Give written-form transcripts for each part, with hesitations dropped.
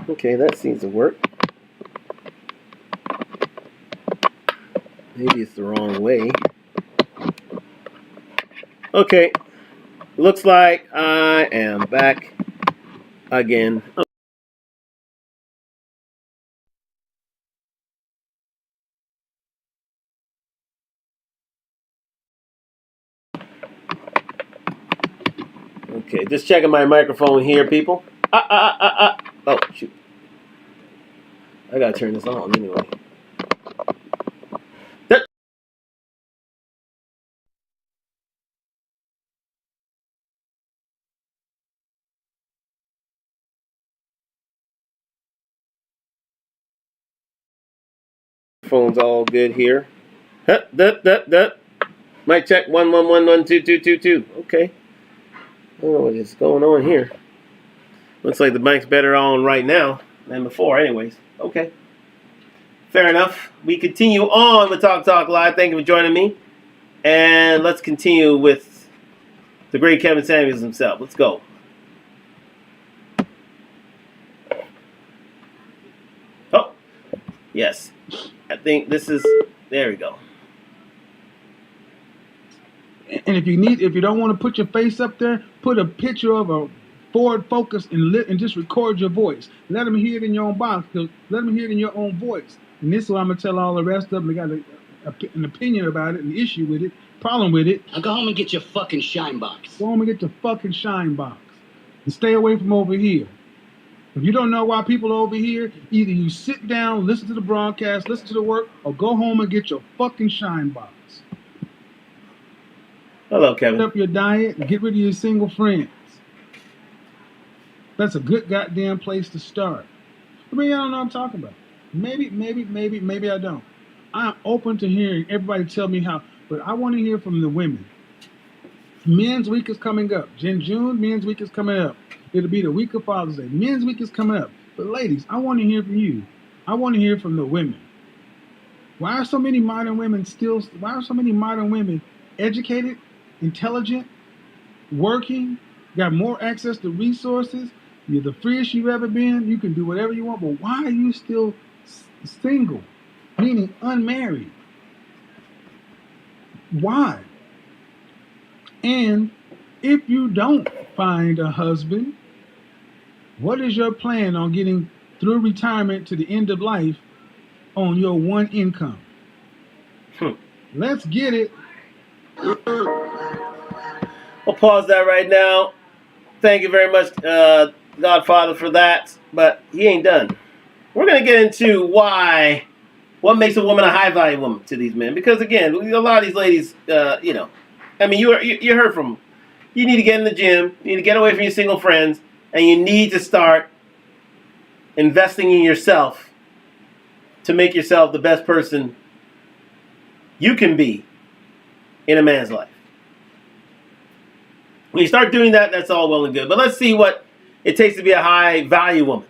Okay, that seems to work. Maybe it's the wrong way. Okay, looks like I am back again. Okay, just checking my microphone here, people. Oh, shoot. I gotta turn this on anyway. Phone's all good here. Mic check 1111222. Okay. I don't know what is going on here. Looks like the mic's better on right now than before, anyways. Okay. Fair enough. We continue on with Talk Live. Thank you for joining me. And let's continue with the great Kevin Samuels himself. Let's go. Oh, yes. I think this is, there we go. And if you don't want to put your face up there, put a picture of a Ford Focus and just record your voice. Let them hear it in your own box. Let them hear it in your own voice. And this is what I'm gonna tell all the rest of them. They got an opinion about it, an issue with it, problem with it. Now go home and get your fucking shine box. Go home and get your fucking shine box, and stay away from over here. If you don't know why people are over here, either you sit down, listen to the broadcast, listen to the work, or go home and get your fucking shine box. Hello, Kevin. Up your diet and get rid of your single friends. That's a good goddamn place to start. I mean, I don't know what I'm talking about. Maybe I don't. I'm open to hearing everybody tell me how, but I want to hear from the women. Men's Week is coming up. In June, Men's Week is coming up. It'll be the week of Father's Day. Men's Week is coming up. But ladies, I want to hear from you. I want to hear from the women. Why are so many modern women educated, intelligent, working, got more access to resources? You're the freest you've ever been. You can do whatever you want. But why are you still single, meaning unmarried? Why? And if you don't find a husband, what is your plan on getting through retirement to the end of life on your one income? Let's get it. We'll pause that right now. Thank you very much, Godfather, for that. But he ain't done. We're going to get into what makes a woman a high-value woman to these men. Because, again, a lot of these ladies, I mean, you heard from them. You need to get in the gym. You need to get away from your single friends. And you need to start investing in yourself to make yourself the best person you can be in a man's life. When you start doing that, that's all well and good. But let's see what it takes to be a high-value woman.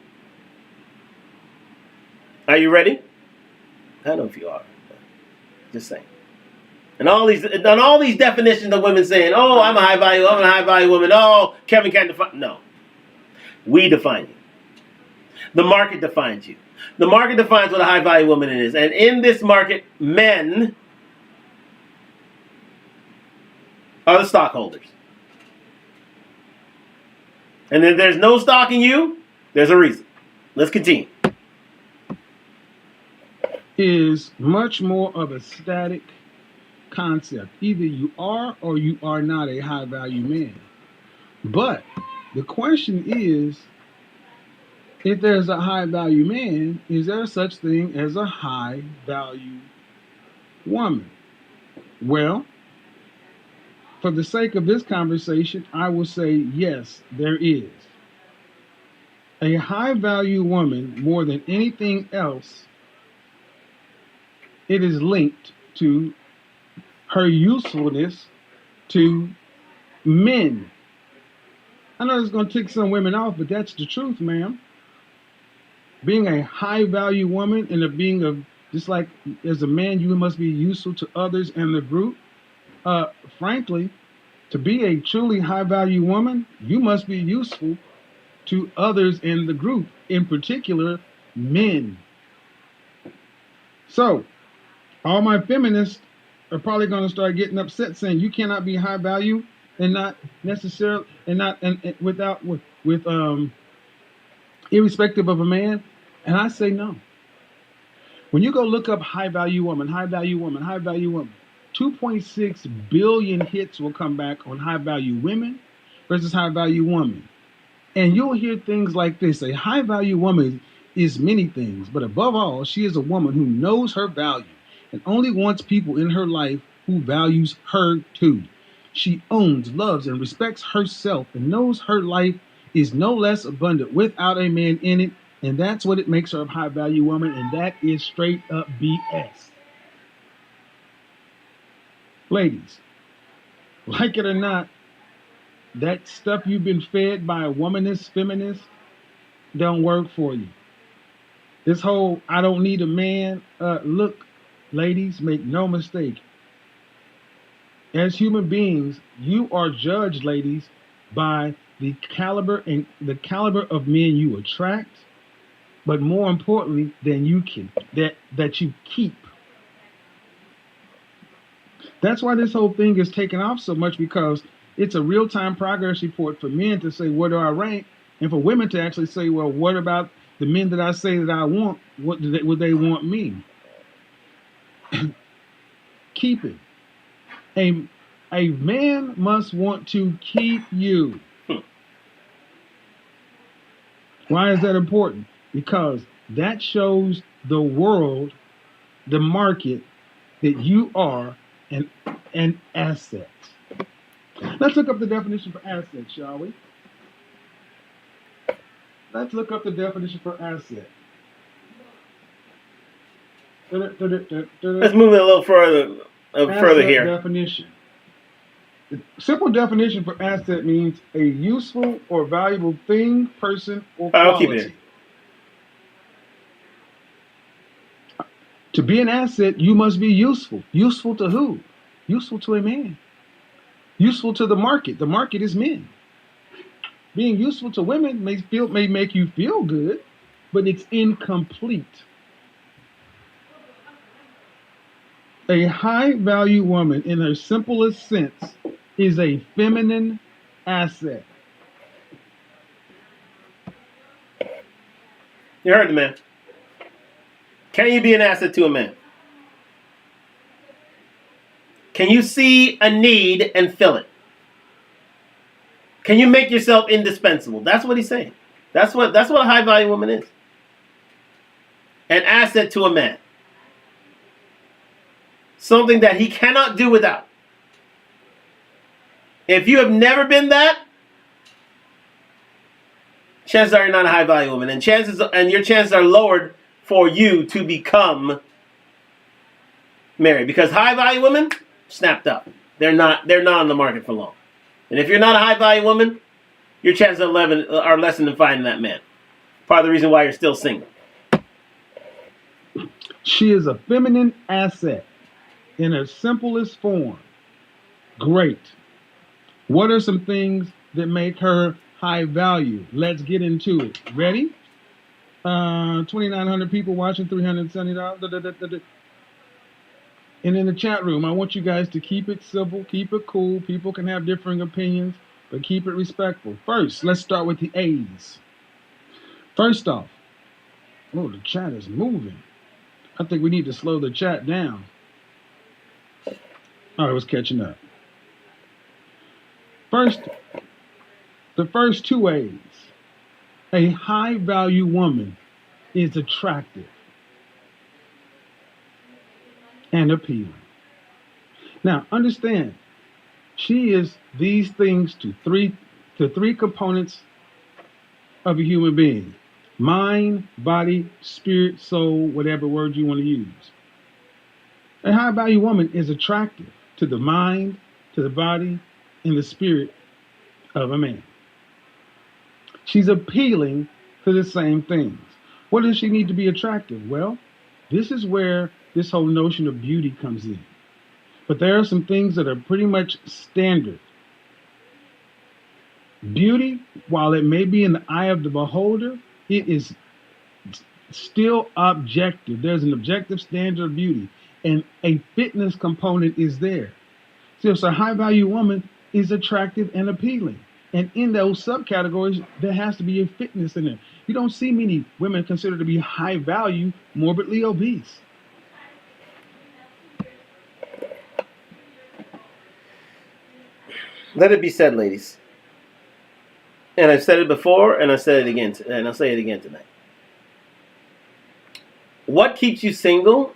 Are you ready? I don't know if you are. Just saying. And all these definitions of women saying, "Oh, I'm a high-value woman. Oh, Kevin can't define." No, we define you. The market defines you. The market defines what a high-value woman is, and in this market, men are the stockholders. And then there's no stalking you. There's a reason. Let's continue. Is much more of a static concept. Either you are or you are not a high value man. But the question is, if there's a high value man, is there such thing as a high value woman? Well, for the sake of this conversation, I will say yes, there is. A high value woman, more than anything else, it is linked to her usefulness to men. I know it's going to tick some women off, but that's the truth, ma'am. Being a high value woman and just like as a man, you must be useful to others and the group. Frankly, to be a truly high value woman, you must be useful to others in the group, in particular, men. So, all my feminists are probably going to start getting upset, saying you cannot be high value and not necessarily and without with irrespective of a man. And I say no. When you go look up high value woman, high value woman, high value woman, 2.6 billion hits will come back on high value women versus high value woman. And you'll hear things like this: a high value woman is many things, but above all, she is a woman who knows her value and only wants people in her life who values her too. She owns, loves, and respects herself and knows her life is no less abundant without a man in it. And that's what it makes her a high value woman. And that is straight up BS. Ladies, like it or not, that stuff you've been fed by a womanist, feminist, don't work for you. This whole, I don't need a man, look, ladies, make no mistake. As human beings, you are judged, ladies, by the caliber of men you attract, but more importantly, than you can that you keep. That's why this whole thing is taking off so much, because it's a real-time progress report for men to say, where do I rank? And for women to actually say, well, what about the men that I say that I want? What would they want me? Keep it. A man must want to keep you. Why is that important? Because that shows the world, the market, that you are an asset. Let's look up the definition for asset, shall we? Let's look up the definition for asset. Let's move it a little further here. Definition. The simple definition for asset means a useful or valuable thing, person, or quality. I'll keep it. To be an asset, you must be useful. Useful to who? Useful to a man. Useful to the market. The market is men. Being useful to women may make you feel good, but it's incomplete. A high value woman, in her simplest sense, is a feminine asset. You heard the man. Can you be an asset to a man? Can you see a need and fill it? Can you make yourself indispensable? That's what he's saying. That's what a high value woman is. An asset to a man. Something that he cannot do without. If you have never been that, chances are you're not a high value woman, and your chances are lowered for you to become married, because high value women snapped up. They're not on the market for long. And if you're not a high value woman, your chances are less than finding that man. Part of the reason why you're still single. She is a feminine asset in her simplest form. Great. What are some things that make her high value? Let's get into it. Ready? 2,900 people watching, $370. And in the chat room, I want you guys to keep it civil, keep it cool. People can have differing opinions, but keep it respectful. First, let's start with the A's. First off, oh, the chat is moving. I think we need to slow the chat down. All right, I was catching up. First, the first two A's. A high value woman is attractive and appealing. Now, understand, she is these things to three components of a human being: mind, body, spirit, soul, whatever word you want to use. A high value woman is attractive to the mind, to the body, and the spirit of a man. She's appealing to the same things. What does she need to be attractive? Well, this is where this whole notion of beauty comes in. But there are some things that are pretty much standard. Beauty, while it may be in the eye of the beholder, it is still objective. There's an objective standard of beauty, and a fitness component is there. So a high value woman is attractive and appealing. And in those subcategories, there has to be a fitness in there. You don't see many women considered to be high value morbidly obese. Let it be said, ladies. And I've said it before, and I said it again, and I'll say it again tonight. What keeps you single?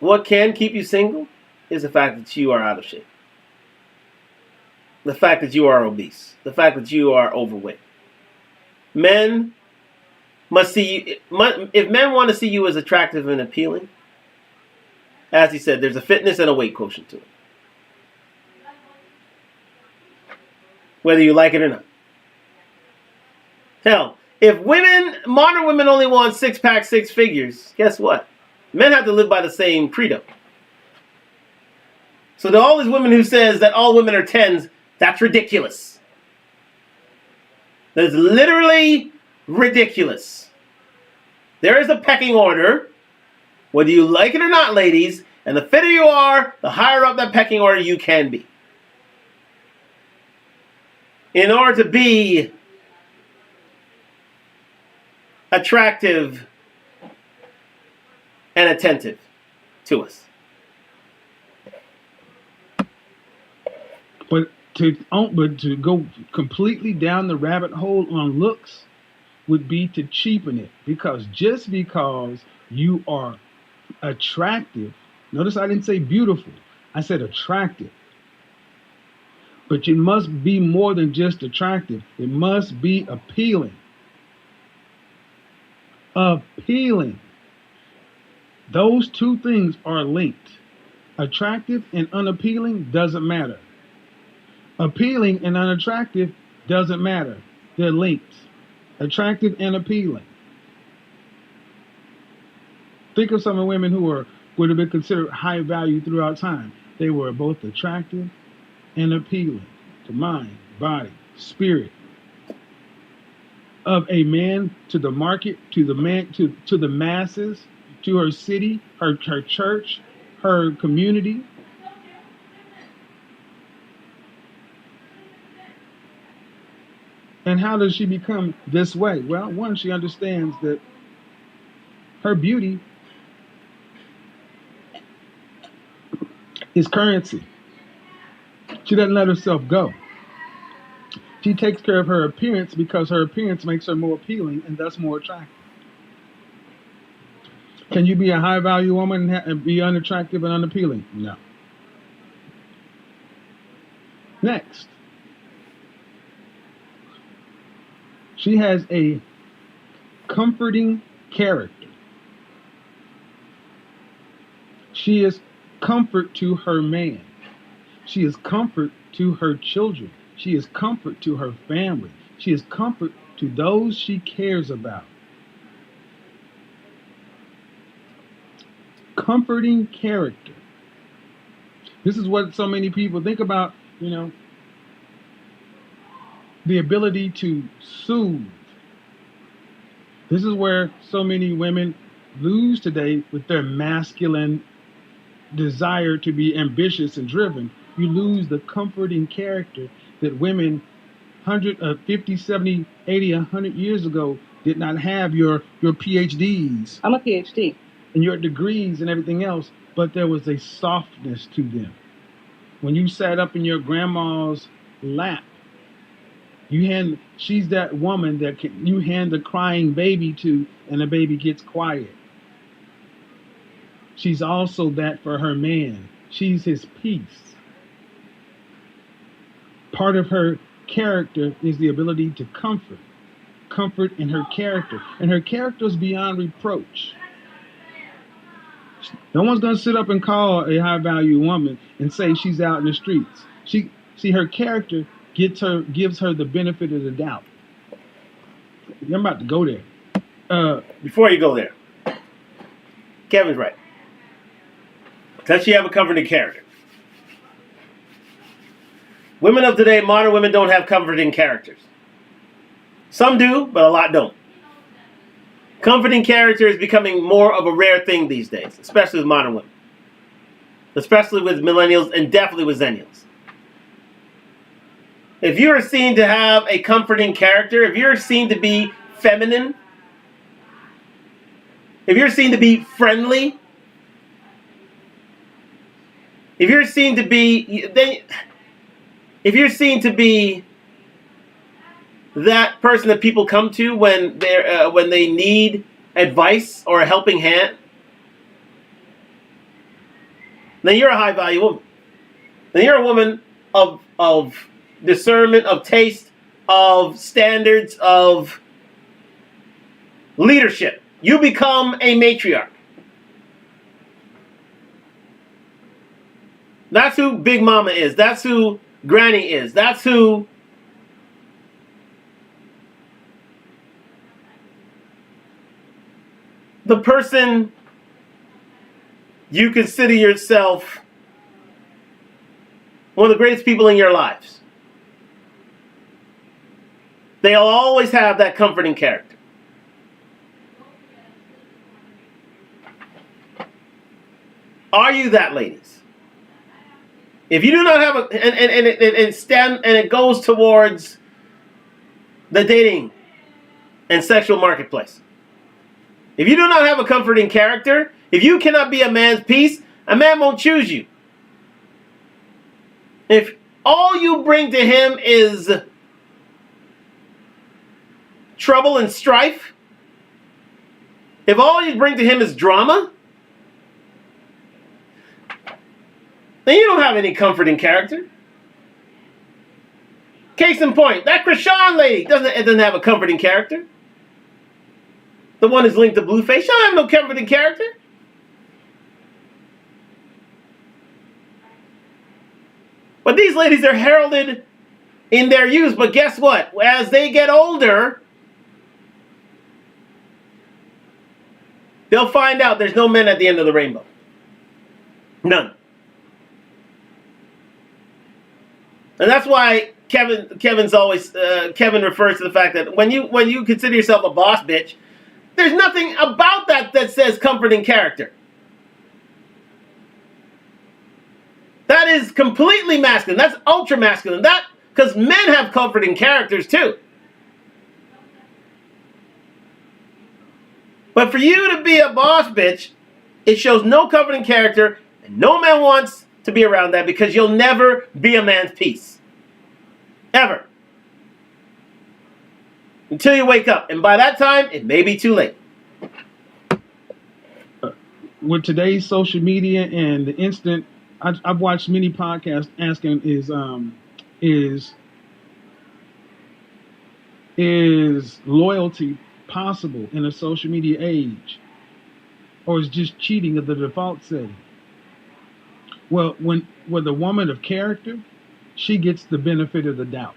What can keep you single is the fact that you are out of shape. The fact that you are obese. The fact that you are overweight. Men must see you. If men want to see you as attractive and appealing, as he said, there's a fitness and a weight quotient to it. Whether you like it or not. Hell, if modern women only want six-pack, six figures, guess what? Men have to live by the same credo. So to all these women who says that all women are 10s, that's ridiculous. That is literally ridiculous. There is a pecking order, whether you like it or not, ladies, and the fitter you are, the higher up that pecking order you can be. In order to be attractive and attentive to us. But to go completely down the rabbit hole on looks would be to cheapen it. Because just because you are attractive, notice I didn't say beautiful, I said attractive. But it must be more than just attractive. It must be appealing. Appealing. Those two things are linked. Attractive and unappealing doesn't matter. Appealing and unattractive doesn't matter. They're linked. Attractive and appealing. Think of some of the women who would have been considered high value throughout time. They were both attractive and appealing to mind, body, spirit. Of a man to the market, to the masses, to her city, her church, her community. And how does she become this way? Well, one, she understands that her beauty is currency. She doesn't let herself go. She takes care of her appearance because her appearance makes her more appealing and thus more attractive. Can you be a high value woman and be unattractive and unappealing? No. Next. She has a comforting character. She is comfort to her man. She is comfort to her children. She is comfort to her family. She is comfort to those she cares about. Comforting character. This is what so many people think about, the ability to soothe. This is where so many women lose today with their masculine desire to be ambitious and driven. You lose the comforting character that women 50, 70, 80, 100 years ago did not have. Your PhDs. I'm a PhD. And your degrees and everything else, but there was a softness to them. When you sat up in your grandma's lap, she's that woman that you hand the crying baby to and the baby gets quiet. She's also that for her man. She's his peace. Part of her character is the ability to comfort in her character. And her character is beyond reproach. No one's going to sit up and call a high-value woman and say she's out in the streets. Her character gives her the benefit of the doubt. I'm about to go there. Before you go there, Kevin's right. Does she have a comforting character? Women of today, modern women, don't have comforting characters. Some do, but a lot don't. Comforting character is becoming more of a rare thing these days, especially with modern women. Especially with millennials and definitely with zennials. If you are seen to have a comforting character, if you're seen to be feminine, if you're seen to be friendly, if you're seen to be that person that people come to when they need advice or a helping hand, then you're a high value woman. Then you're a woman of discernment, of taste, of standards, of leadership. You become a matriarch. That's who Big Mama is. That's who Granny is. That's who the person you consider yourself one of the greatest people in your lives. They'll always have that comforting character. Are you that, ladies? If you do not have a, and it goes towards the dating and sexual marketplace. If you do not have a comforting character, if you cannot be a man's peace, a man won't choose you. If all you bring to him is trouble and strife, if all you bring to him is drama, then you don't have any comforting character. Case in point, that Krishan lady doesn't have a comforting character. The one who's linked to Blueface, she don't have no comforting character. But these ladies are heralded in their youth. But guess what? As they get older, they'll find out there's no men at the end of the rainbow. None. And that's why Kevin refers to the fact that when you consider yourself a boss bitch, there's nothing about that says comforting character. That is completely masculine. That's ultra masculine. Because men have comforting characters too. But for you to be a boss bitch, it shows no comforting character, and no man wants to be around that because you'll never be a man's peace. Ever. Until you wake up. And by that time, it may be too late. With today's social media and the instant, I've watched many podcasts asking is loyalty possible in a social media age? Or is just cheating of the default setting? Well, with a woman of character, she gets the benefit of the doubt.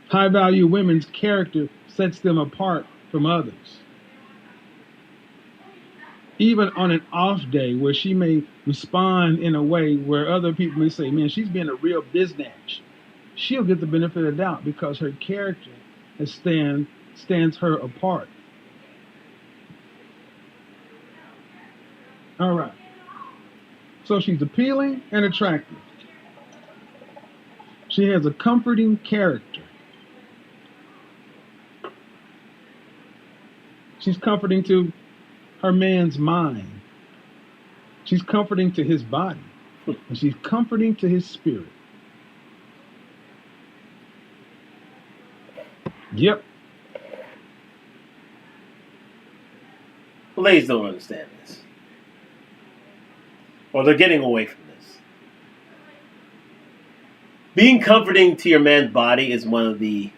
High value women's character sets them apart from others. Even on an off day where she may respond in a way where other people may say, man, she's being a real biznatch, she'll get the benefit of the doubt because her character stands her apart. All right. So she's appealing and attractive. She has a comforting character. She's comforting to her man's mind. She's comforting to his body. And she's comforting to his spirit. Yep. Ladies don't understand this. Or they're getting away from this. Being comforting to your man's body is one of the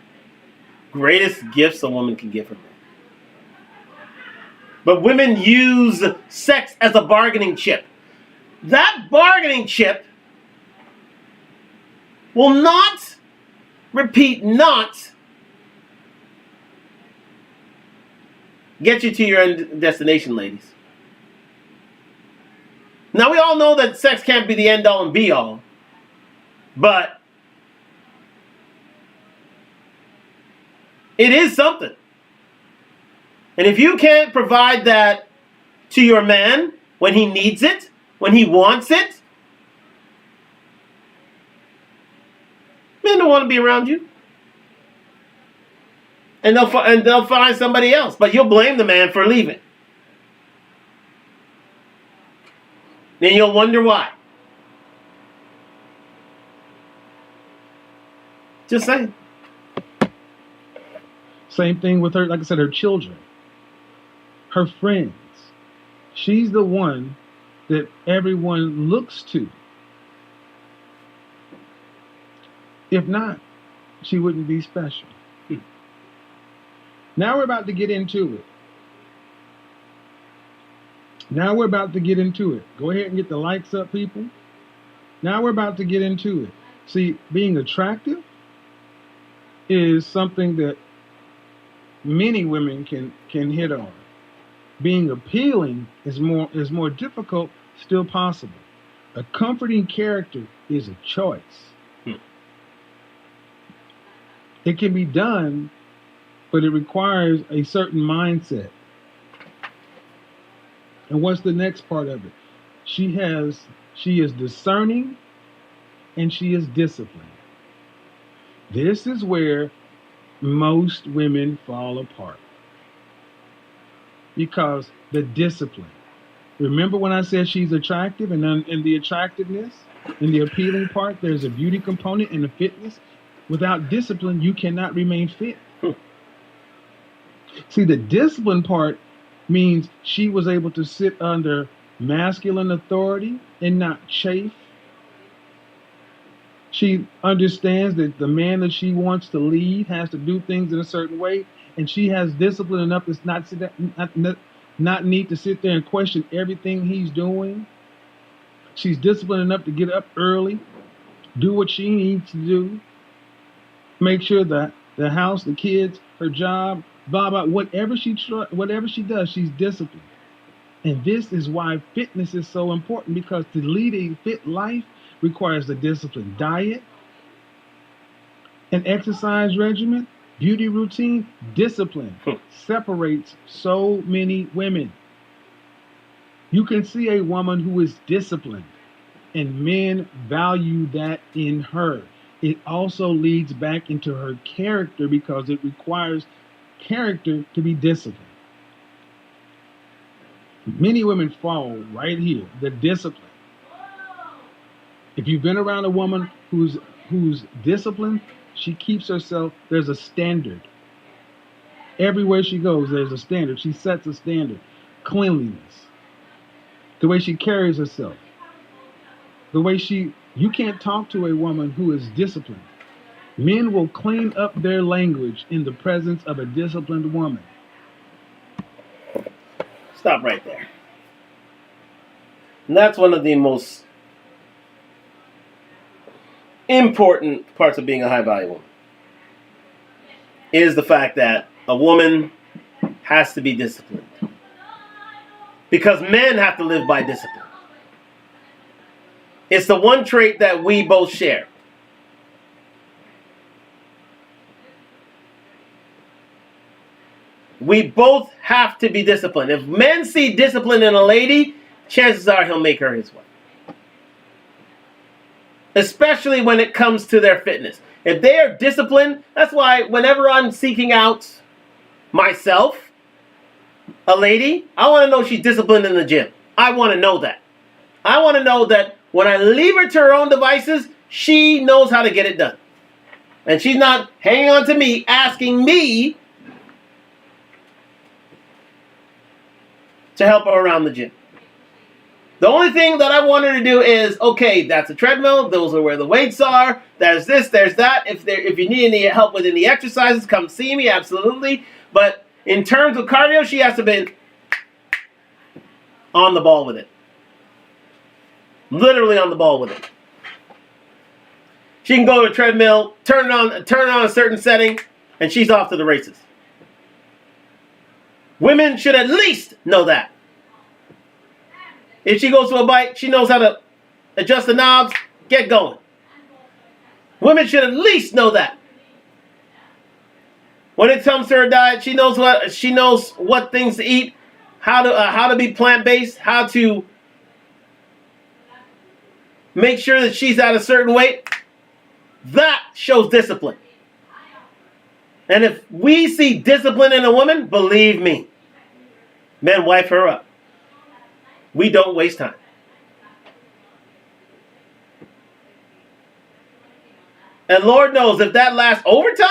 greatest gifts a woman can give her man. But women use sex as a bargaining chip. That bargaining chip will not, repeat, not get you to your destination, ladies. Now, we all know that sex can't be the end-all and be-all. But it is something. And if you can't provide that to your man when he needs it, when he wants it, men don't want to be around you. And they'll find somebody else. But you'll blame the man for leaving. Then you'll wonder why. Just saying. Same thing with her, like I said, her children, her friends. She's the one that everyone looks to. If not, she wouldn't be special. Now we're about to get into it. Go ahead and get the likes up, people. Now we're about to get into it. See, being attractive is something that many women can hit on. Being appealing is more difficult, still possible. A comforting character is a choice. It can be done, but it requires a certain mindset. And what's the next part of it? She is discerning and she is disciplined. This is where most women fall apart. Because the discipline. Remember when I said she's attractive, and in the attractiveness, in the appealing part, there's a beauty component and a fitness. Without discipline, you cannot remain fit. See, the discipline part means she was able to sit under masculine authority and not chafe. She understands that the man that she wants to lead has to do things in a certain way, and she has discipline enough to not need to sit there and question everything he's doing. She's disciplined enough to get up early, do what she needs to do, make sure that the house, the kids, her job, blah blah, whatever she does, she's disciplined. And this is why fitness is so important, because to lead a fit life requires a disciplined diet, an exercise regimen, beauty routine. Discipline separates so many women. You can see a woman who is disciplined, and men value that in her. It also leads back into her character, because it requires character to be disciplined. Many women fall right here, the discipline. If you've been around a woman who's disciplined, she keeps herself, there's a standard. Everywhere she goes, there's a standard. She sets a standard. Cleanliness. The way she carries herself. You can't talk to a woman who is disciplined. Men will clean up their language in the presence of a disciplined woman. Stop right there. And that's one of the most important parts of being a high-value woman, is the fact that a woman has to be disciplined. Because men have to live by discipline. It's the one trait that we both share. We both have to be disciplined. If men see discipline in a lady, chances are he'll make her his wife. Especially when it comes to their fitness. If they are disciplined, that's why whenever I'm seeking out myself, a lady, I want to know she's disciplined in the gym. I want to know that. I want to know that when I leave her to her own devices, she knows how to get it done. And she's not hanging on to me, asking me to help her around the gym. The only thing that I want her to do is, okay, that's a treadmill. Those are where the weights are. There's this, there's that. If you need any help with any exercises, come see me, absolutely. But in terms of cardio, she has to be on the ball with it. Literally on the ball with it. She can go to a treadmill, turn it on a certain setting, and she's off to the races. Women should at least know that. If she goes to a bike, she knows how to adjust the knobs, get going. Women should at least know that. When it comes to her diet, she knows what things to eat, how to be plant-based, how to make sure that she's at a certain weight. That shows discipline. And if we see discipline in a woman, believe me, men wipe her up. We don't waste time. And Lord knows if that lasts overtime,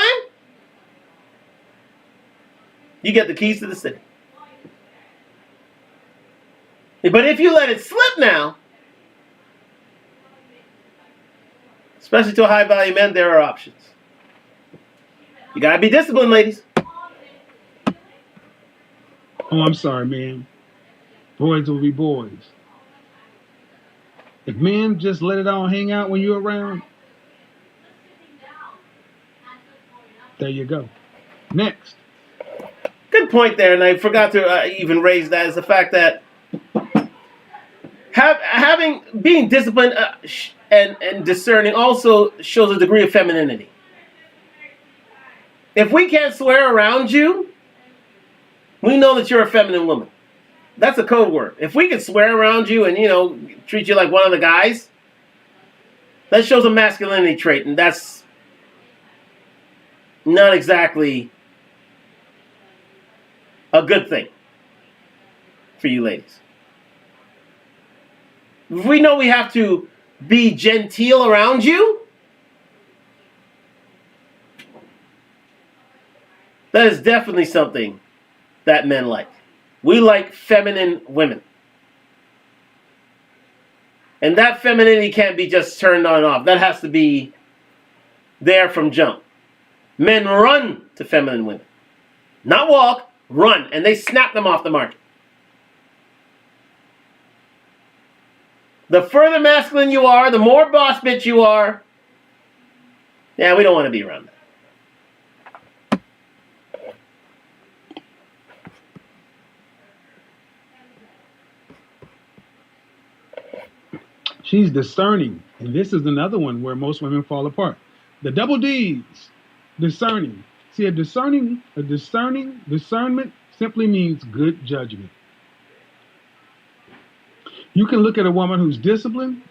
you get the keys to the city. But if you let it slip now, especially to a high value man, there are options. You gotta be disciplined, ladies. Oh, I'm sorry, man. Boys will be boys. If men just let it all hang out when you're around, there you go. Next. Good point there, and I forgot to even raise that, is the fact that being disciplined and discerning also shows a degree of femininity. If we can't swear around you, we know that you're a feminine woman. That's a code word. If we can swear around you and, treat you like one of the guys, that shows a masculinity trait, and that's not exactly a good thing for you ladies. If we know we have to be genteel around you, that is definitely something that men like. We like feminine women. And that femininity can't be just turned on and off. That has to be there from jump. Men run to feminine women. Not walk, run. And they snap them off the market. The further masculine you are, the more boss bitch you are, yeah, we don't want to be around that. She's discerning. And this is another one where most women fall apart. The double D's. Discerning. See, discernment simply means good judgment. You can look at a woman who's disciplined,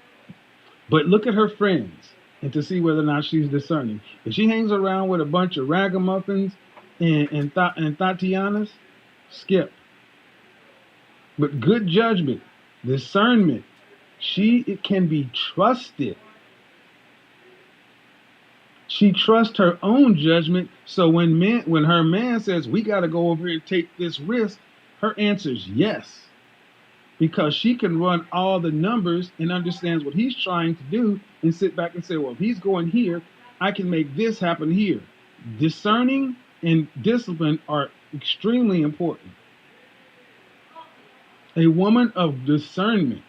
but look at her friends and to see whether or not she's discerning. If she hangs around with a bunch of ragamuffins and Tatianas, skip. But good judgment, discernment, it can be trusted. She trusts her own judgment. So when her man says, we got to go over here and take this risk, her answer is yes. Because she can run all the numbers and understands what he's trying to do and sit back and say, well, if he's going here, I can make this happen here. Discerning and discipline are extremely important. A woman of discernment.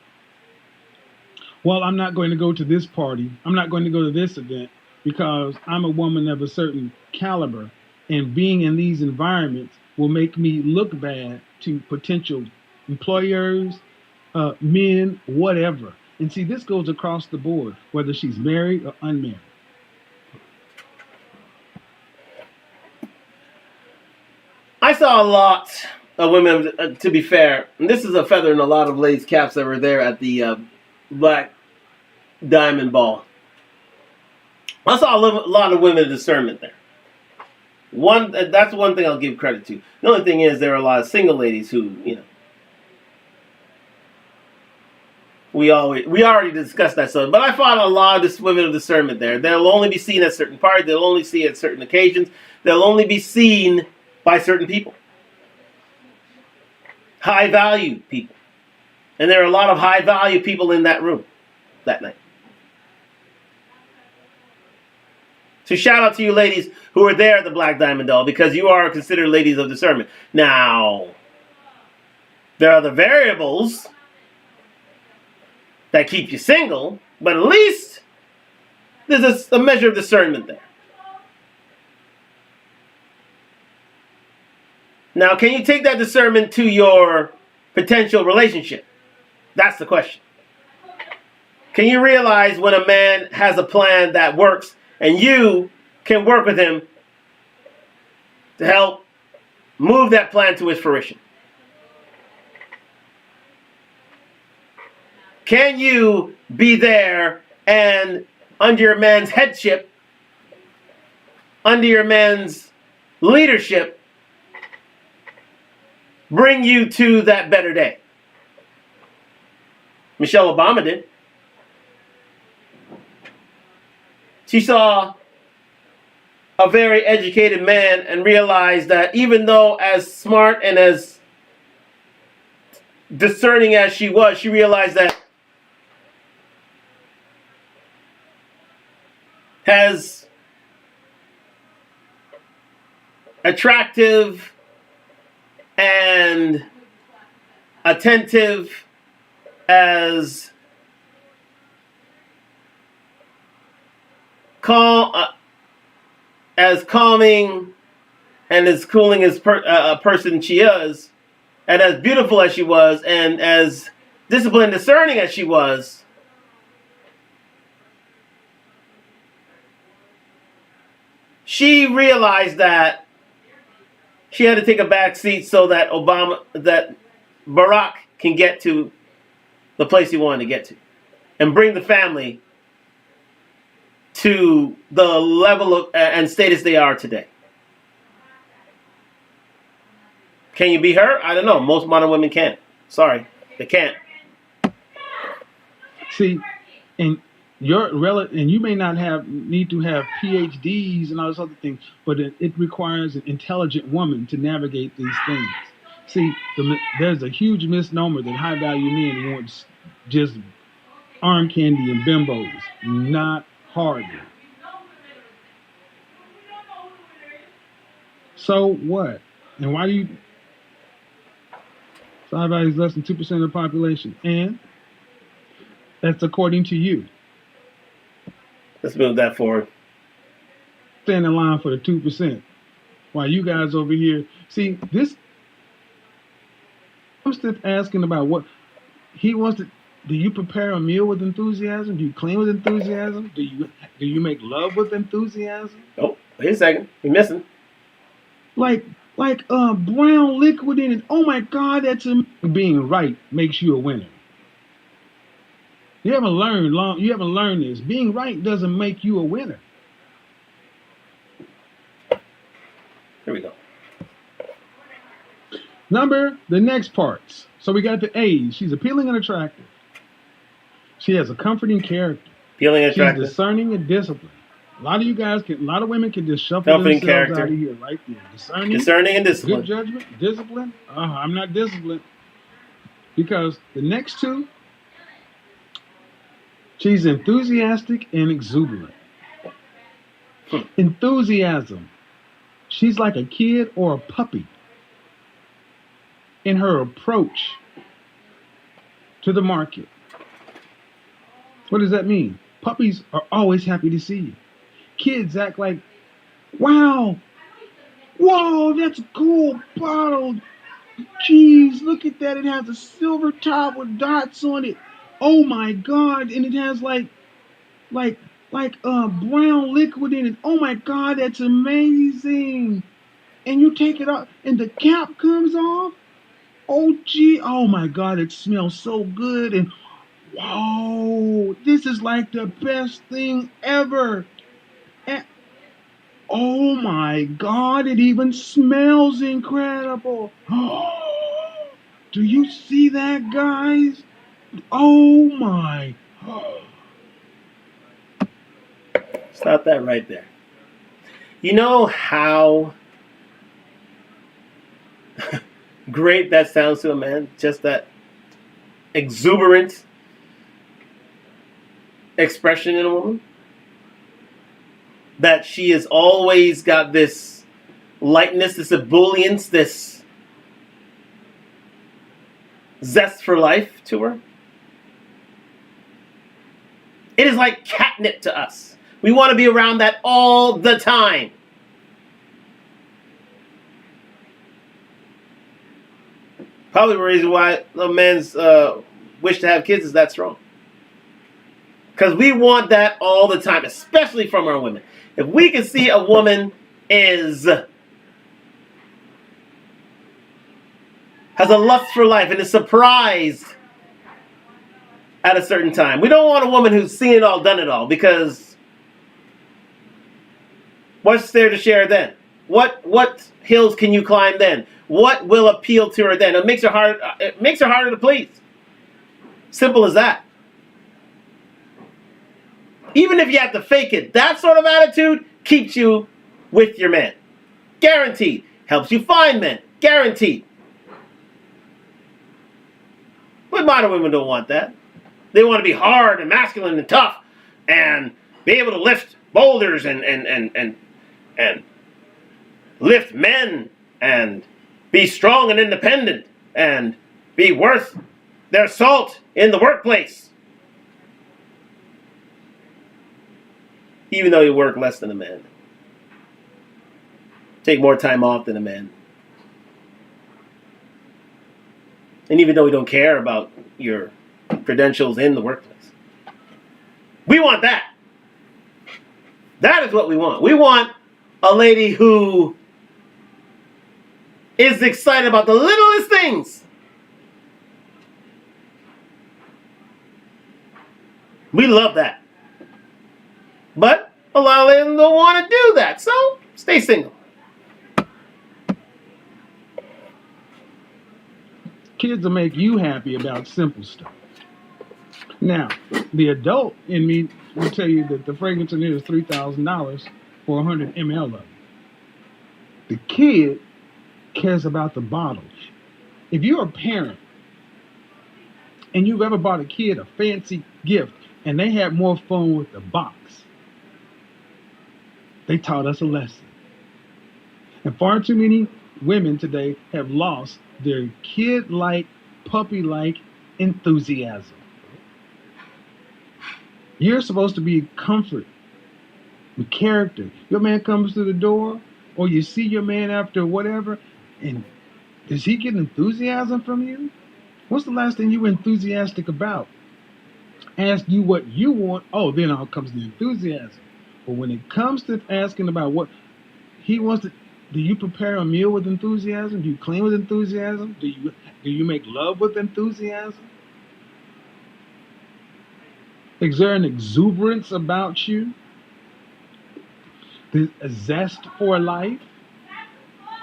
Well, I'm not going to go to this party. I'm not going to go to this event because I'm a woman of a certain caliber, and being in these environments will make me look bad to potential employers, men, whatever. And see, this goes across the board, whether she's married or unmarried. I saw a lot of women, to be fair, and this is a feather in a lot of ladies' caps that were there at the Black Diamond Ball. I saw a lot of women of discernment there. That's one thing I'll give credit to. The only thing is there are a lot of single ladies who, we already discussed that. So, but I found a lot of women of discernment there. They'll only be seen at certain parties. They'll only see at certain occasions. They'll only be seen by certain people. High value people. And there are a lot of high value people in that room that night. So shout out to you ladies who are there at the Black Diamond Doll, because you are considered ladies of discernment. Now, there are the variables that keep you single, but at least there's a measure of discernment there. Now, can you take that discernment to your potential relationship? That's the question. Can you realize when a man has a plan that works and you can work with him to help move that plan to its fruition? Can you be there and under your man's headship, under your man's leadership, bring you to that better day? Michelle Obama did. She saw a very educated man and realized that even though as smart and as discerning as she was, she realized that as attractive and attentive as calming and as cooling as a person she is, and as beautiful as she was, and as disciplined, discerning as she was, she realized that she had to take a back seat so that Barack can get to the place he wanted to get to, and bring the family to the level of and status they are today. Can you be her? I don't know. Most modern women can't. Sorry, they can't. See, and you may not need to have PhDs and all those other things, but it requires an intelligent woman to navigate these things. See, there's a huge misnomer that high value men want just arm candy and bimbos. Not hardly. So what? And why do you? So high value is less than 2% of the population, and that's according to you. Let's move that forward. Stand in line for the 2%. While you guys over here, see this. I'm still asking about what he wants to. Do you prepare a meal with enthusiasm? Do you clean with enthusiasm? Do you make love with enthusiasm? Oh, wait a second. You're missing. Like brown liquid in it. Oh my God, being right makes you a winner. You haven't learned this. Being right doesn't make you a winner. Here we go. The next parts. So we got the A's. She's appealing and attractive. She has a comforting character. Appealing and attractive. She's discerning and disciplined. A lot of women can just shuffle themselves out of here right there. Discerning and disciplined. Good judgment, discipline. I'm not disciplined. Because the next two, she's enthusiastic and exuberant. Enthusiasm. She's like a kid or a puppy in her approach to the market. What does that mean? Puppies are always happy to see you. Kids act like, wow, whoa, that's a cool bottle. Geez, look at that. It has a silver top with dots on it. Oh my God. And it has like brown liquid in it. Oh my God, that's amazing. And you take it off and the cap comes off. Oh gee, oh my God, it smells so good. And wow, this is like the best thing ever. And, oh my God, it even smells incredible. Do you see that, guys? Oh my. Stop that right there. You know how great that sounds to a man? Just that exuberant expression in a woman? That she has always got this lightness, this ebullience, this zest for life to her. It is like catnip to us. We want to be around that all the time. Probably the reason why a man's wish to have kids is that strong. Because we want that all the time, especially from our women. If we can see a woman has a lust for life and is surprised at a certain time. We don't want a woman who's seen it all, done it all, because what's there to share then? What hills can you climb then? What will appeal to her then? It makes her harder to please. Simple as that. Even if you have to fake it, that sort of attitude keeps you with your man. Guaranteed. Helps you find men. Guaranteed. But modern women don't want that. They want to be hard and masculine and tough and be able to lift boulders and lift men and be strong and independent and be worth their salt in the workplace. Even though you work less than a man. Take more time off than a man. And even though we don't care about your credentials in the workplace. We want that. That is what we want. We want a lady who is excited about the littlest things. We love that. But a lot of them don't want to do that. So stay single. Kids will make you happy about simple stuff. Now, the adult in me will tell you that the fragrance in here is $3,000 for 100 ml of it. The kid cares about the bottle. If you're a parent and you've ever bought a kid a fancy gift and they had more fun with the box, they taught us a lesson. And far too many women today have lost their kid-like, puppy-like enthusiasm. You're supposed to be comfort with character. Your man comes to the door, or you see your man after whatever, and does he get enthusiasm from you? What's the last thing you were enthusiastic about? Ask you what you want, oh, then all comes the enthusiasm. But when it comes to asking about what he wants to, do you prepare a meal with enthusiasm? Do you clean with enthusiasm? Do you make love with enthusiasm? Is there an exuberance about you? A zest for life?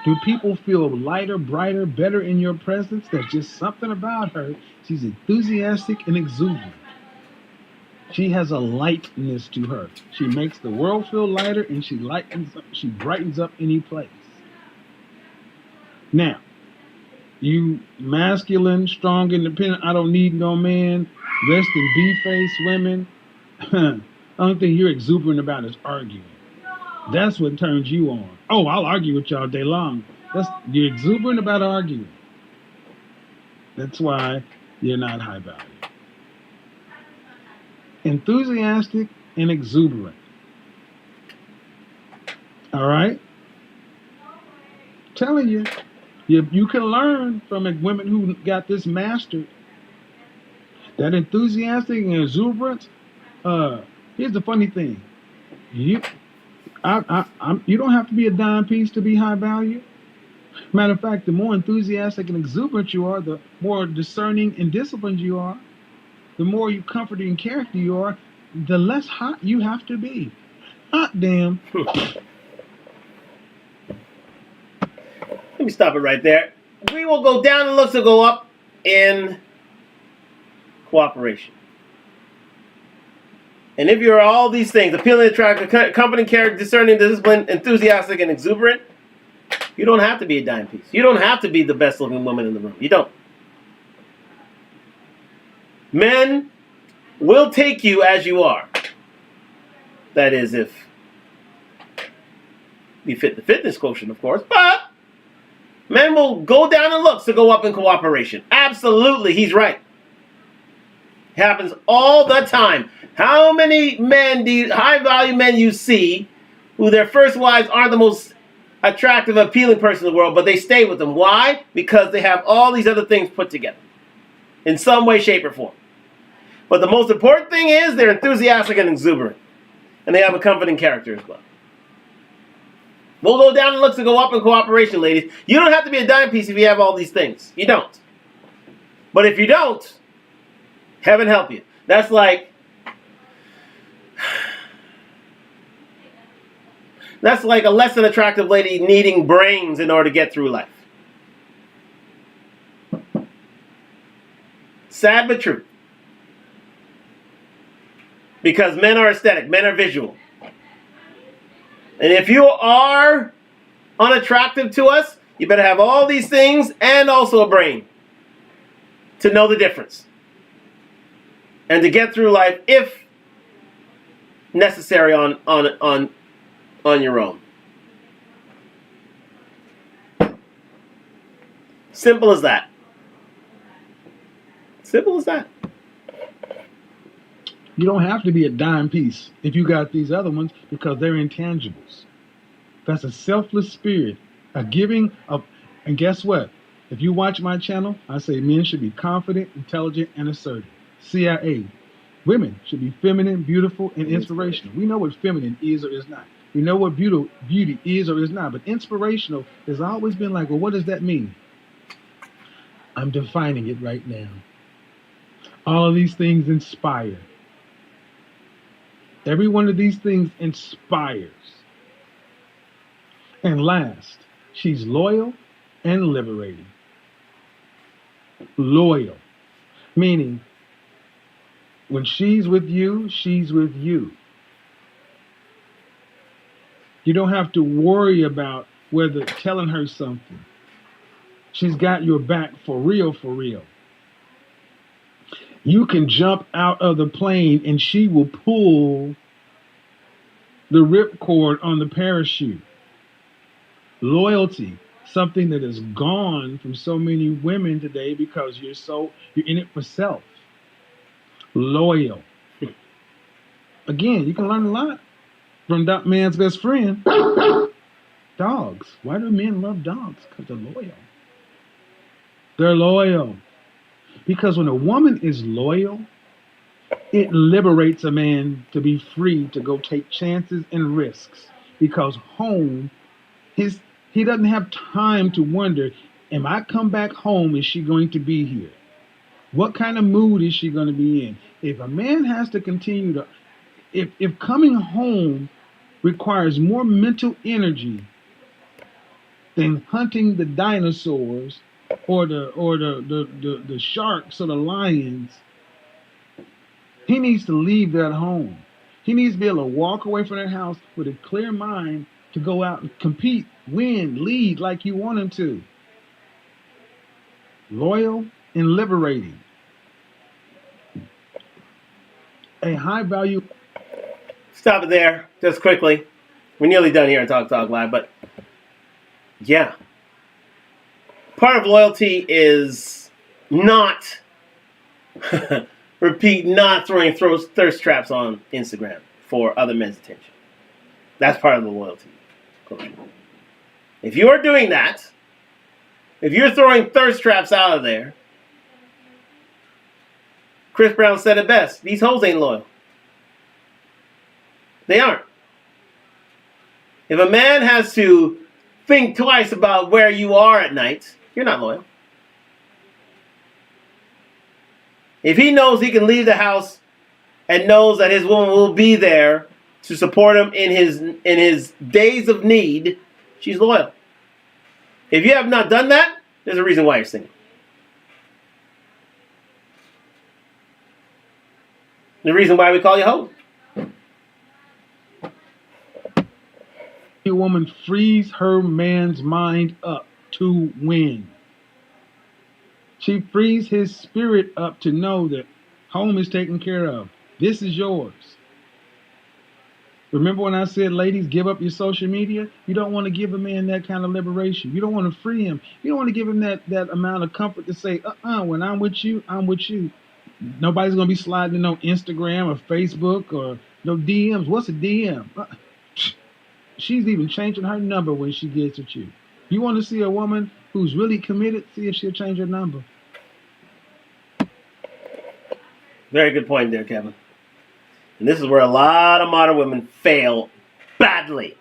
Do people feel lighter, brighter, better in your presence? There's just something about her. She's enthusiastic and exuberant. She has a lightness to her. She makes the world feel lighter, and she brightens up any place. Now, you masculine, strong, independent, I don't need no man, rest in B-face women. The only thing you're exuberant about is arguing. That's what turns you on. Oh, I'll argue with you all day long. You're exuberant about arguing. That's why you're not high value. Enthusiastic and exuberant. All right? Telling you, you can learn from women who got this mastered. That enthusiastic and exuberance. Here's the funny thing. You don't have to be a dime piece to be high value. Matter of fact, the more enthusiastic and exuberant you are, the more discerning and disciplined you are, the more you comforting character you are, the less hot you have to be. Hot damn. Let me stop it right there. We will go down and looks will go up in cooperation. And if you're all these things, appealing, attractive, comforting, character, discerning, disciplined, enthusiastic, and exuberant, you don't have to be a dime piece. You don't have to be the best looking woman in the room. You don't. Men will take you as you are. That is, if you fit the fitness quotient, of course. But men will go down in looks to go up in cooperation. Absolutely, he's right. It happens all the time. How many men, high-value men you see who their first wives aren't the most attractive, appealing person in the world, but they stay with them. Why? Because they have all these other things put together. in some way, shape, or form. But the most important thing is they're enthusiastic and exuberant. And they have a comforting character as well. We'll go down in looks and go up in cooperation, ladies. You don't have to be a dime piece if you have all these things. You don't. But if you don't, heaven help you. That's like a less than attractive lady needing brains in order to get through life. Sad but true. Because men are aesthetic, men are visual. And if you are unattractive to us, you better have all these things and also a brain to know the difference. And to get through life if necessary on your own. Simple as that. Simple as that. You don't have to be a dime piece if you got these other ones because they're intangibles. That's a selfless spirit, a giving of, and guess what? If you watch my channel, I say men should be confident, intelligent, and assertive. CIA. Women should be feminine, beautiful, and inspirational. We know what feminine is or is not. We know what beauty is or is not. But inspirational has always been like, well, what does that mean? I'm defining it right now. All of these things inspire. Every one of these things inspires. And last, she's loyal and liberating. Loyal, meaning when she's with you, she's with you. You don't have to worry about whether telling her something. She's got your back for real, for real. You can jump out of the plane and she will pull the ripcord on the parachute. Loyalty, something that is gone from so many women today because you're in it for self. Loyal. Again, you can learn a lot from that man's best friend. Dogs. Why do men love dogs? Because they're loyal. They're loyal. Because when a woman is loyal, it liberates a man to be free to go take chances and risks. Because home, he doesn't have time to wonder, am I come back home, is she going to be here? What kind of mood is she going to be in? If a man has to continue to, if coming home requires more mental energy than hunting the dinosaurs or the sharks or the lions, he needs to leave that home. He needs to be able to walk away from that house with a clear mind to go out and compete, win, lead like you want him to. Loyal and liberating. A high value. Stop it there, just quickly. We're nearly done here on Talk Talk Live, but yeah. Part of loyalty is not, not throwing thirst traps on Instagram for other men's attention. That's part of the loyalty. If you are doing that, if you're throwing thirst traps out of there, Chris Brown said it best. These hoes ain't loyal. They aren't. If a man has to think twice about where you are at night, you're not loyal. If he knows he can leave the house and knows that his woman will be there to support him in his days of need, she's loyal. If you have not done that, there's a reason why you're single. The reason why we call you hoe. A woman frees her man's mind up to win. She frees his spirit up to know that home is taken care of. This is yours. Remember when I said, ladies, give up your social media? You don't want to give a man that kind of liberation. You don't want to free him. You don't want to give him that amount of comfort to say, when I'm with you, I'm with you. Nobody's going to be sliding on Instagram or Facebook or no DMs. What's a DM? She's even changing her number when she gets with you. You want to see a woman who's really committed? See if she'll change her number. Very good point there, Kevin. And this is where a lot of modern women fail badly.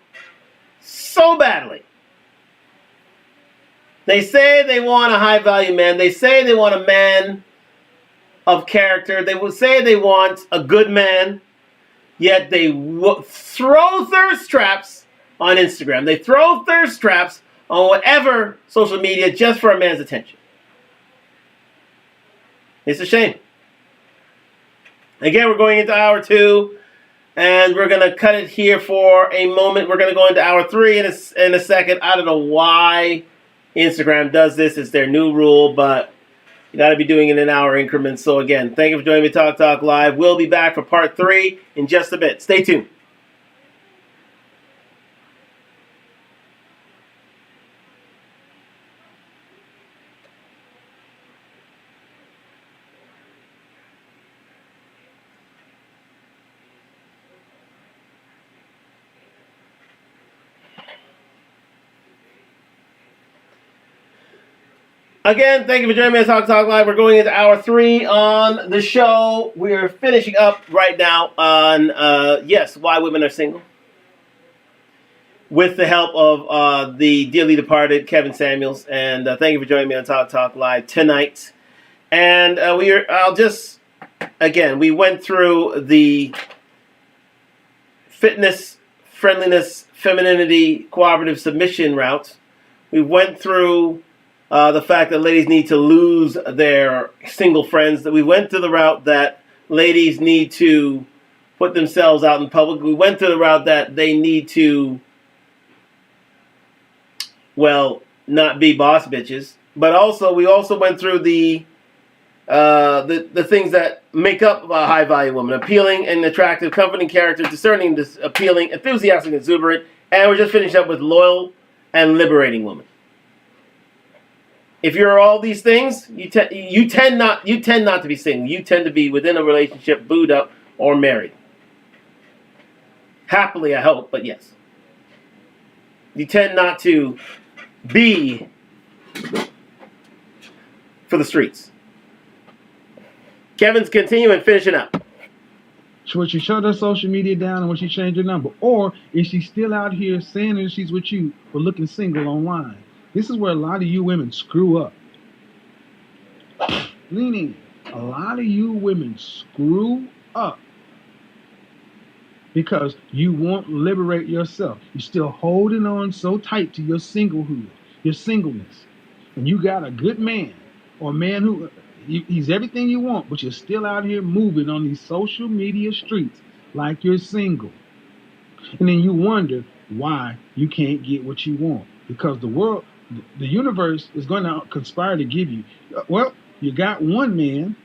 So badly. They say they want a high-value man. They say they want a man of character. They will say they want a good man. Yet they throw thirst traps on Instagram. They throw thirst traps on whatever social media just for a man's attention. It's a shame. Again, we're going into hour 2, and we're going to cut it here for a moment. We're going to go into hour 3 in a second. I don't know why Instagram does this. It's their new rule, but you got to be doing it in hour increments. So again, thank you for joining me, Talk Live. We'll be back for part 3 in just a bit. Stay tuned. Again, thank you for joining me on Talk Live. We're going into hour 3 on the show. We're finishing up right now on, why women are single. With the help of the dearly departed Kevin Samuels. And thank you for joining me on Talk Live tonight. And we went through the fitness, friendliness, femininity, cooperative submission route. We went through the fact that ladies need to lose their single friends. That we went to the route that ladies need to put themselves out in public. We went to the route that they need to, not be boss bitches. But we also went through the things that make up a high value woman: appealing and attractive, comforting character, discerning, appealing, enthusiastic, exuberant, and we're just finishing up with loyal and liberating woman. If you're all these things, you tend not to be single. You tend to be within a relationship, booed up, or married. Happily, I hope, but yes. You tend not to be for the streets. Kevin's continuing, finishing up. Should she shut her social media down and when she change her number? Or is she still out here saying that she's with you but looking single online? This is where a lot of you women screw up. Meaning, a lot of you women screw up because you won't liberate yourself. You're still holding on so tight to your singlehood, your singleness. And you got a good man or a man who, he's everything you want, but you're still out here moving on these social media streets like you're single. And then you wonder why you can't get what you want. Because the universe is going to conspire to give you. You got one man,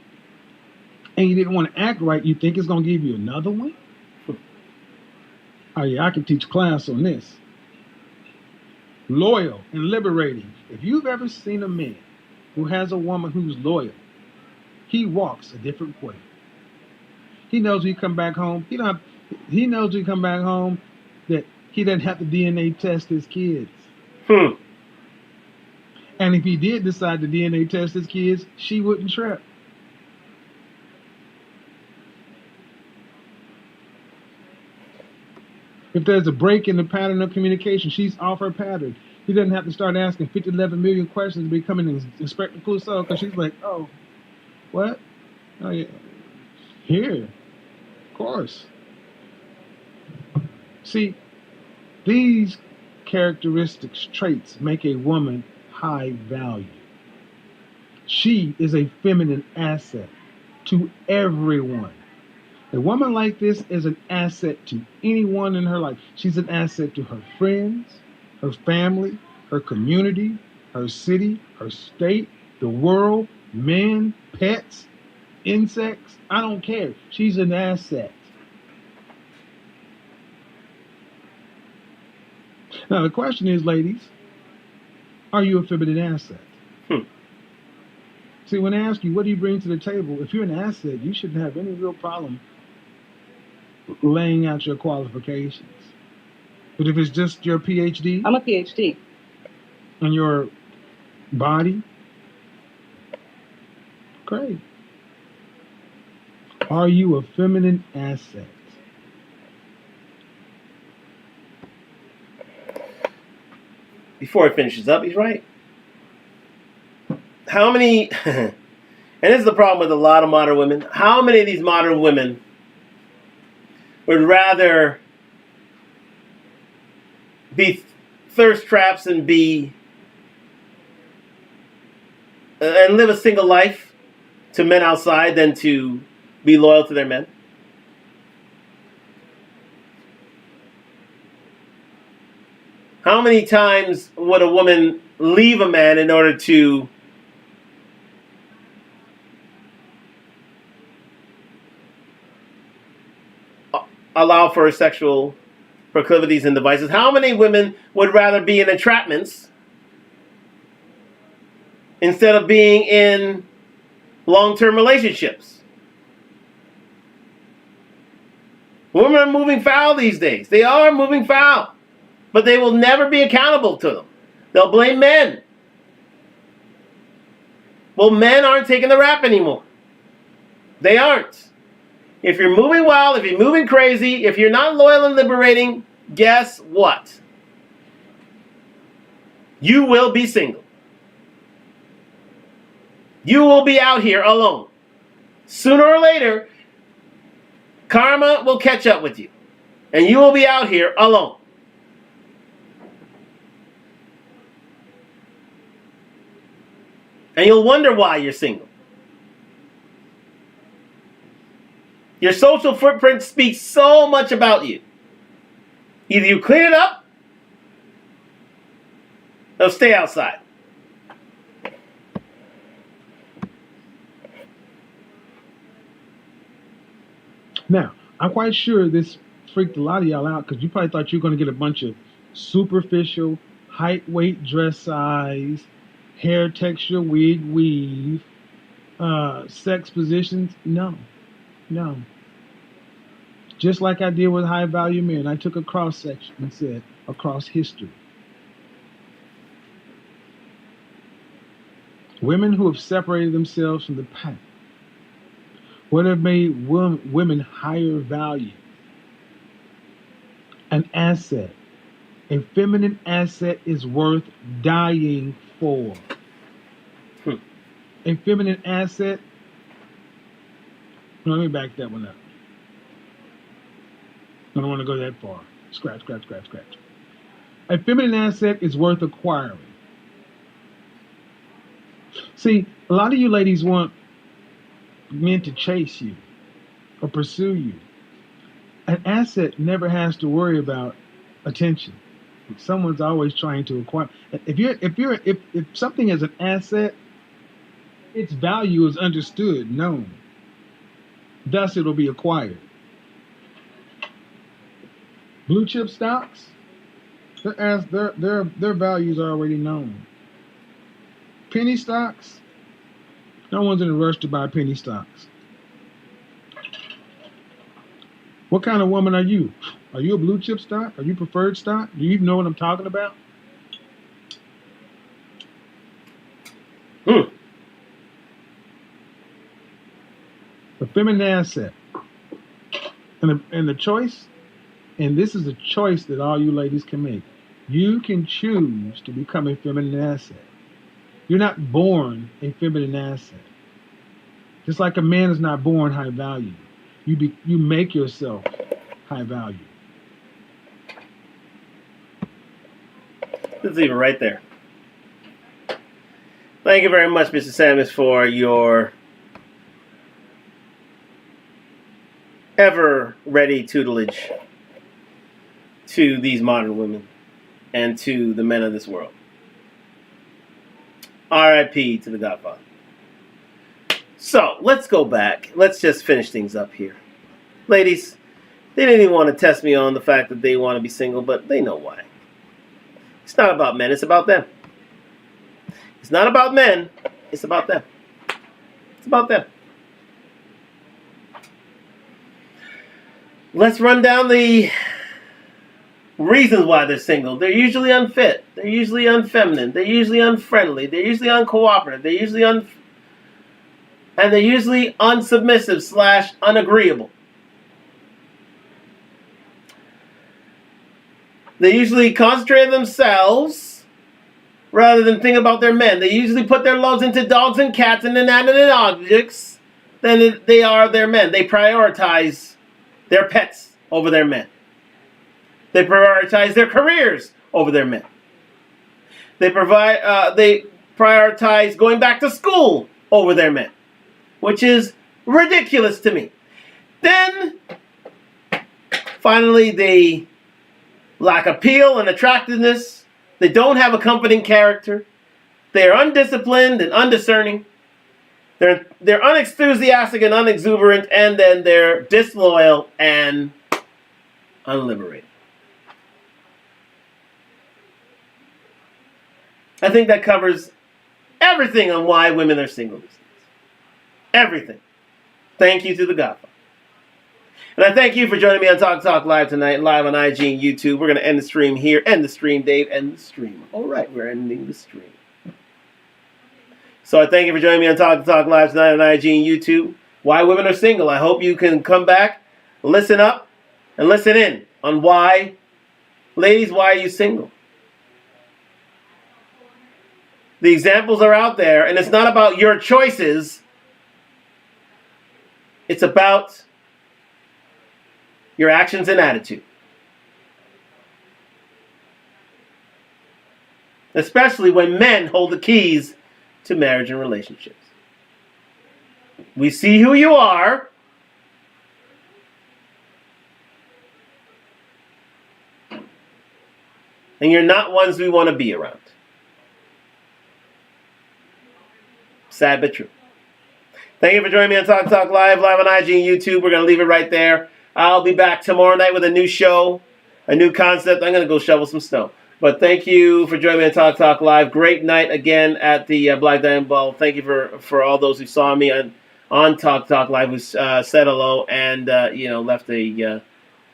and you didn't want to act right. You think it's going to give you another one? Oh yeah, I can teach a class on this. Loyal and liberating. If you've ever seen a man who has a woman who's loyal, he walks a different way. He knows when he come back home. He knows when he come back home that he doesn't have to DNA test his kids. And if he did decide to DNA test his kids, she wouldn't trip. If there's a break in the pattern of communication, she's off her pattern. He doesn't have to start asking 11 million questions, becoming Inspector Clouseau, because she's like, oh, what? Oh, yeah. Here. Of course. See, these characteristics, traits, make a woman high value. She is a feminine asset to everyone. A woman like this is an asset to anyone in her life. She's an asset to her friends, her family, her community, her city, her state, the world, men, pets, insects. I don't care. She's an asset. Now the question is, ladies, are you a feminine asset? See, when I ask you, what do you bring to the table? If you're an asset, you shouldn't have any real problem laying out your qualifications. But if it's just your PhD, I'm a PhD. And your body, great. Are you a feminine asset? Before he finishes up, he's right. How many, and this is the problem with a lot of modern women, how many of these modern women would rather be thirst traps and and live a single life to men outside than to be loyal to their men? How many times would a woman leave a man in order to allow for sexual proclivities and devices? How many women would rather be in entrapments instead of being in long-term relationships? Women are moving foul these days. They are moving foul. But they will never be accountable to them. They'll blame men. Well, men aren't taking the rap anymore. They aren't. If you're moving wild, if you're moving crazy, if you're not loyal and liberating, guess what? You will be single. You will be out here alone. Sooner or later, karma will catch up with you. And you will be out here alone. And you'll wonder why you're single. Your social footprint speaks so much about you. Either you clean it up, or stay outside. Now, I'm quite sure this freaked a lot of y'all out because you probably thought you were going to get a bunch of superficial, height, weight, dress size, hair texture, wig, weave, sex positions. No. Just like I did with high value men, I took a cross section and said across history. Women who have separated themselves from the pack, what have made women higher value, an asset. A feminine asset is worth dying for. A feminine asset, let me back that one up. I don't want to go that far. Scratch. A feminine asset is worth acquiring. See, a lot of you ladies want men to chase you or pursue you. An asset never has to worry about attention. Someone's always trying to acquire. If something is an asset, its value is understood, known. Thus, it'll be acquired. Blue chip stocks, their values are already known. Penny stocks, no one's in a rush to buy penny stocks. What kind of woman are you? Are you a blue chip stock? Are you preferred stock? Do you even know what I'm talking about? A feminine asset. And the choice, and this is a choice that all you ladies can make. You can choose to become a feminine asset. You're not born a feminine asset. Just like a man is not born high value. You make yourself high value. Let's leave it right there. Thank you very much, Mr. Samus, for your ever-ready tutelage to these modern women and to the men of this world. R.I.P. to the Godfather. So, let's go back. Let's just finish things up here. Ladies, they didn't even want to test me on the fact that they want to be single, but they know why. It's not about men, it's about them. It's not about men, it's about them. It's about them. Let's run down the reasons why they're single. They're usually unfit. They're usually unfeminine. They're usually unfriendly. They're usually uncooperative. They're usually and they're usually unsubmissive / unagreeable. They usually concentrate on themselves rather than think about their men. They usually put their loves into dogs and cats and inanimate objects than they are their men. They prioritize their pets over their men. They prioritize their careers over their men. They prioritize going back to school over their men, which is ridiculous to me. Then, finally, they lack appeal and attractiveness. They don't have a comforting character. They are undisciplined and undiscerning. They're unenthusiastic and unexuberant, and then they're disloyal and unliberated. I think that covers everything on why women are single these days. Everything. Thank you to the Godfather. And I thank you for joining me on Talk Talk Live tonight, live on IG and YouTube. We're going to end the stream here. End the stream, Dave. End the stream. All right, we're ending the stream. So I thank you for joining me on Talk Talk Live tonight on IG and YouTube. Why women are single. I hope you can come back, listen up, and listen in on why, ladies, why are you single? The examples are out there, and it's not about your choices. It's about your actions and attitude. Especially when men hold the keys to marriage and relationships. We see who you are. And you're not ones we want to be around. Sad but true. Thank you for joining me on Talk Talk Live on IG and YouTube. We're going to leave it right there. I'll be back tomorrow night with a new show, a new concept. I'm going to go shovel some snow. But thank you for joining me on Talk Talk Live. Great night again at the Black Diamond Ball. Thank you for all those who saw me on Talk Talk Live, who said hello and left a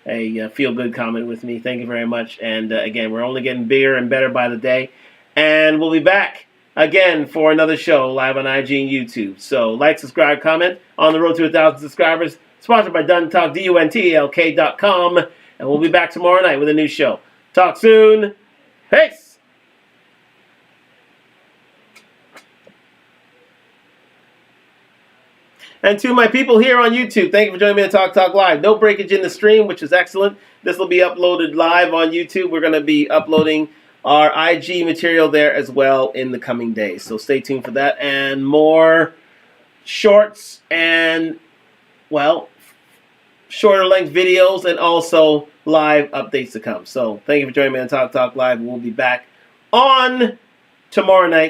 feel-good comment with me. Thank you very much. And again, we're only getting bigger and better by the day. And we'll be back again for another show live on IG and YouTube. So like, subscribe, comment. On the road to 1,000 subscribers. Sponsored by DunTalk, DUNTALK.com. And we'll be back tomorrow night with a new show. Talk soon. Peace. And to my people here on YouTube, thank you for joining me on Talk Talk Live. No breakage in the stream, which is excellent. This will be uploaded live on YouTube. We're going to be uploading our IG material there as well in the coming days. So stay tuned for that. And more shorts and, shorter length videos and also live updates to come. So thank you for joining me on Talk Talk Live. We'll be back on tomorrow night.